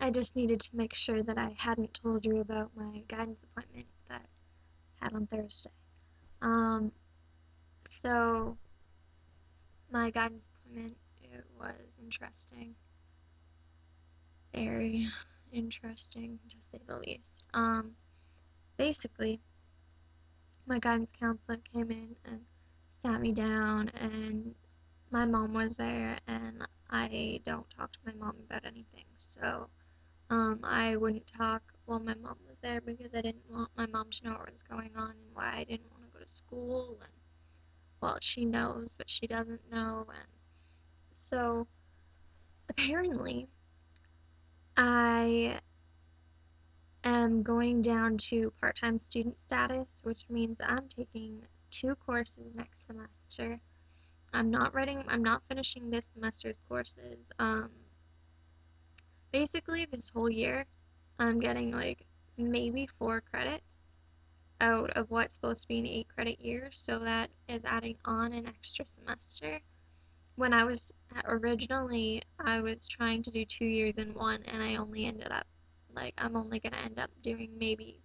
I just needed to make sure that I hadn't told you about my guidance appointment that I had on Thursday. Um, so my guidance appointment, it was interesting. Very interesting, to say the least. Basically, my guidance counselor came in and sat me down, and my mom was there, and I don't talk to my mom about anything, so I wouldn't talk while my mom was there because I didn't want my mom to know what was going on and why I didn't want to go to school. And well, she knows, but she doesn't know. And so apparently, I am going down to part-time student status, which means I'm taking 2 courses next semester. I'm not finishing this semester's courses. Basically, this whole year, I'm getting like maybe 4 credits out of what's supposed to be an 8 credit year, so that is adding on an extra semester. When I was originally, I was trying to do 2 years in one, and I only ended up, like, I'm only gonna end up doing maybe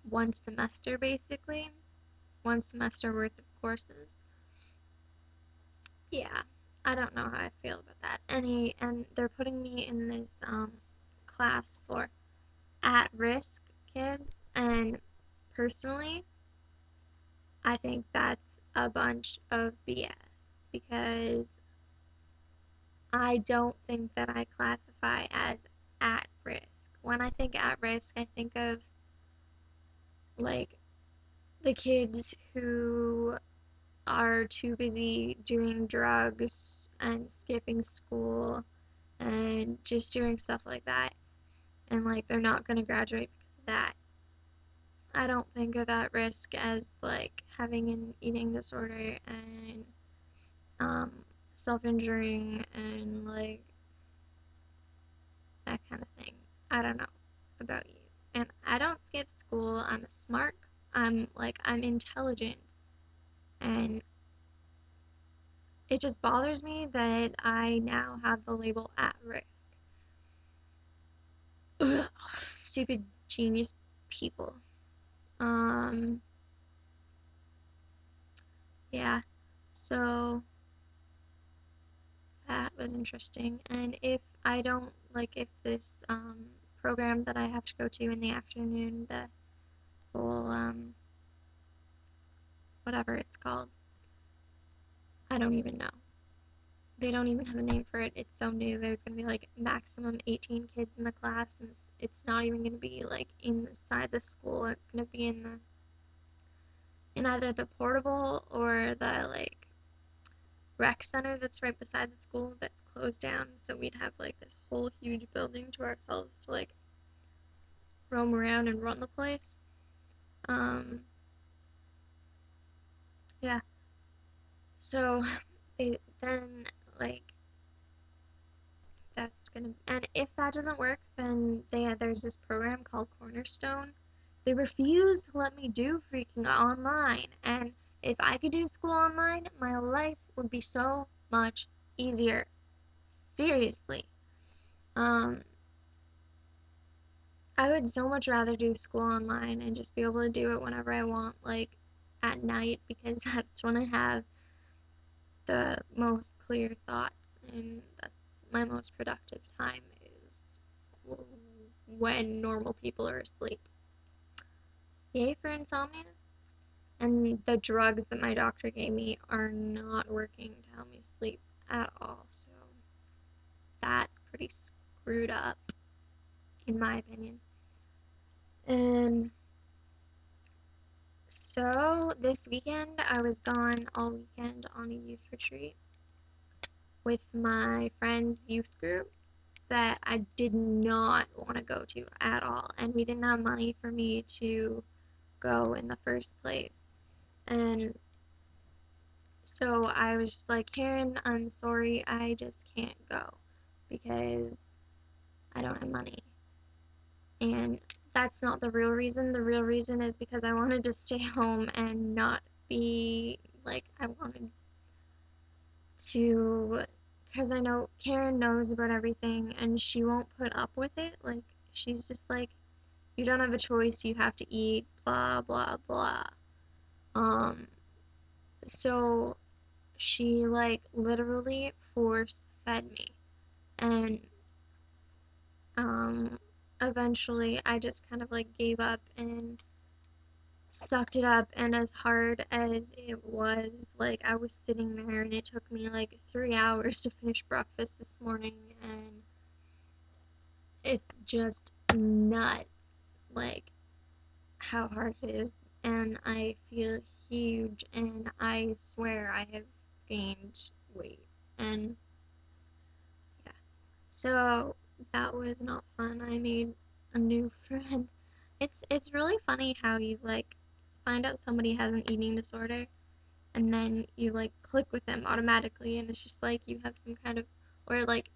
1 semester basically, 1 semester worth of courses. Yeah, I don't know how I feel about that. And they're putting me in this class for at-risk kids, and personally, I think that's a bunch of BS because I don't think that I classify as at risk. When I think at risk, I think of like the kids who are too busy doing drugs and skipping school and just doing stuff like that, and like they're not going to graduate because of that. I don't think of that risk as like having an eating disorder and um, self-injuring and like that kind of thing. I don't know about you. And I don't skip school. I'm a smart. I'm intelligent, and it just bothers me that I now have the label at risk. Ugh, stupid genius people. Um, yeah. So that was interesting. And if I don't if this program that I have to go to in the afternoon, the whole whatever it's called, I don't even know. They don't even have a name for it. It's so new. There's gonna be like maximum 18 kids in the class, and it's not even gonna be like inside the school. It's gonna be in either the portable or the like rec center that's right beside the school that's closed down. So we'd have like this whole huge building to ourselves to like roam around and run the place. Um, yeah. So then like that's gonna and if that doesn't work, then there's this program called Cornerstone. They refuse to let me do freaking online, and if I could do school online, my life would be so much easier. Seriously. Um, I would so much rather do school online and just be able to do it whenever I want, like at night, because that's when I have the most clear thoughts, and that's my most productive time is when normal people are asleep. Yay for insomnia. And the drugs that my doctor gave me are not working to help me sleep at all, so that's pretty screwed up, in my opinion. And so this weekend, I was gone all weekend on a youth retreat with my friend's youth group that I did not want to go to at all, and we didn't have money for me to go in the first place. And so I was just like, Karen, I'm sorry, I just can't go because I don't have money. And that's not the real reason. The real reason is because I wanted to stay home and not be like, I wanted to because I know Karen knows about everything and she won't put up with it. Like, she's just like, you don't have a choice, you have to eat, blah, blah, blah. Um, so she, like, literally force fed me. And, um, eventually I just kind of, like, gave up and sucked it up. And as hard as it was, like, I was sitting there and it took me, like, 3 hours to finish breakfast this morning, and it's just nuts, like, how hard it is. And I feel huge, and I swear I have gained weight. And yeah, so that was not fun. I made a new friend. It's really funny how you, like, find out somebody has an eating disorder, and then you, like, click with them automatically, and it's just like you have some kind of, or like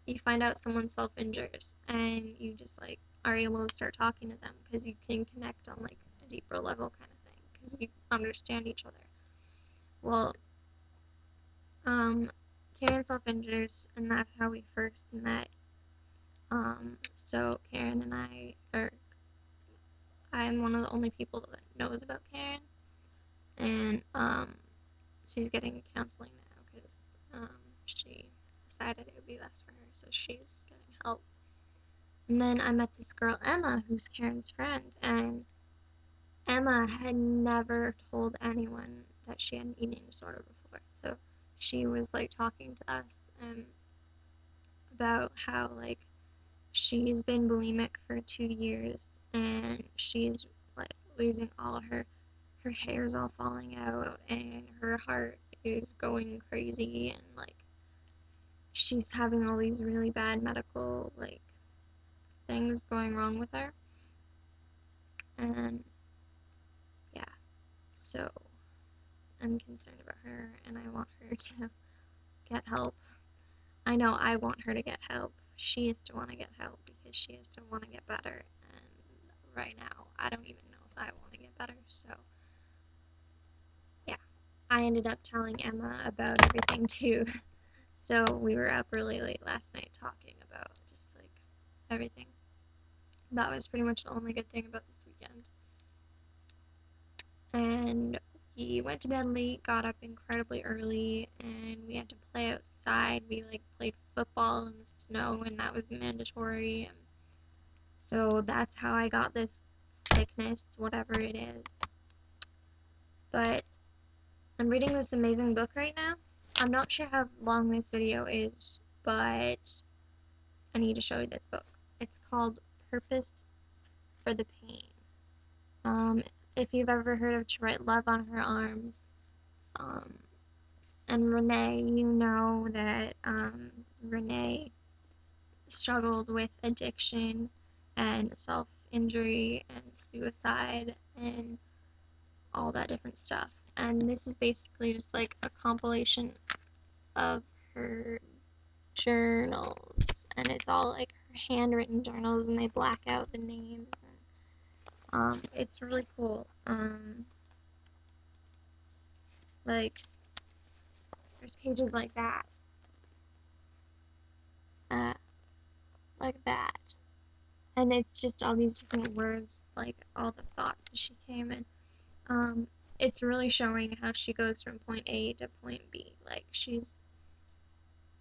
you find out someone self-injures and you just, like, are able to start talking to them because you can connect on, like, a deeper level kind of thing because you understand each other. Well, um Karen self-injures, and that's how we first met. So Karen and I'm one of the only people that knows about Karen, and she's getting counseling now because she decided it would be best for her, so she's getting help. And then I met this girl, Emma, who's Karen's friend, and Emma had never told anyone that she had an eating disorder before. So she was, like, talking to us about how, like, she's been bulimic for 2 years, and she's, like, losing all her hair's all falling out, and her heart is going crazy, and, like, she's having all these really bad medical, like, things going wrong with her. And yeah, so I'm concerned about her, and I want her to get help. I know I want her to get help. She has to want to get help because she has to want to get better. And right now, I don't even know if I want to get better. So yeah, I ended up telling Emma about everything too. So we were up really late last night talking about just, like, everything. That was pretty much the only good thing about this weekend. And we went to bed late, got up incredibly early, and we had to play outside. We, like, played football in the snow, and that was mandatory. So that's how I got this sickness, whatever it is. But I'm reading this amazing book right now. I'm not sure how long this video is, but I need to show you this book. It's called Purpose for the Pain. If you've ever heard of To Write Love on Her Arms, um, and Renee, you know that Renee struggled with addiction and self-injury and suicide and all that different stuff. And this is basically just, like, a compilation of her journals, and it's all, like, her handwritten journals, and they black out the names, and it's really cool. Like, there's pages uh, like that, and it's just all these different words, like all the thoughts that she came in. It's really showing how she goes from point A to point B. Like,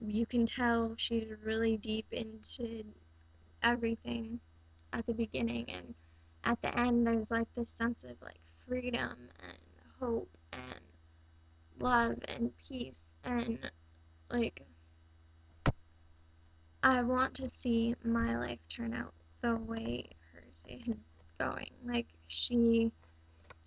you can tell she's really deep into everything at the beginning, and at the end there's, like, this sense of, like, freedom and hope and love and peace, and, like, I want to see my life turn out the way hers is going. Like, she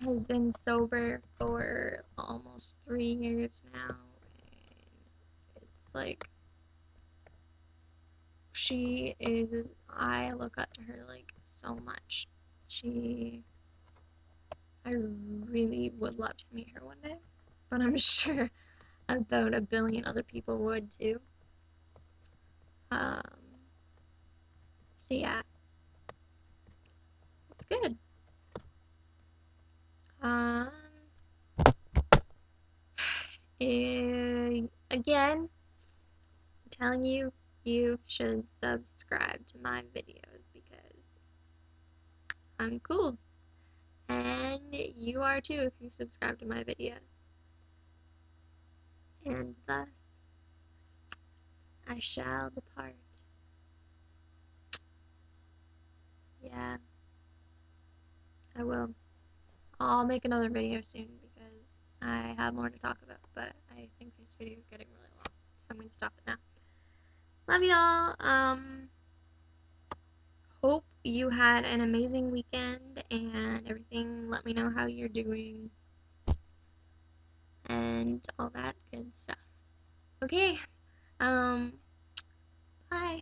has been sober for almost 3 years now, and it's like, I look up to her, like, so much. I really would love to meet her one day, but I'm sure about a billion other people would too. Um, so yeah, it's good. Um, again, telling you, you should subscribe to my videos because I'm cool. And you are too if you subscribe to my videos. And thus, I shall depart. Yeah, I will. I'll make another video soon because I have more to talk about, but I think this video is getting really long, so I'm going to stop it now. Love y'all. Hope you had an amazing weekend and everything. Let me know how you're doing and all that good stuff. Okay, bye.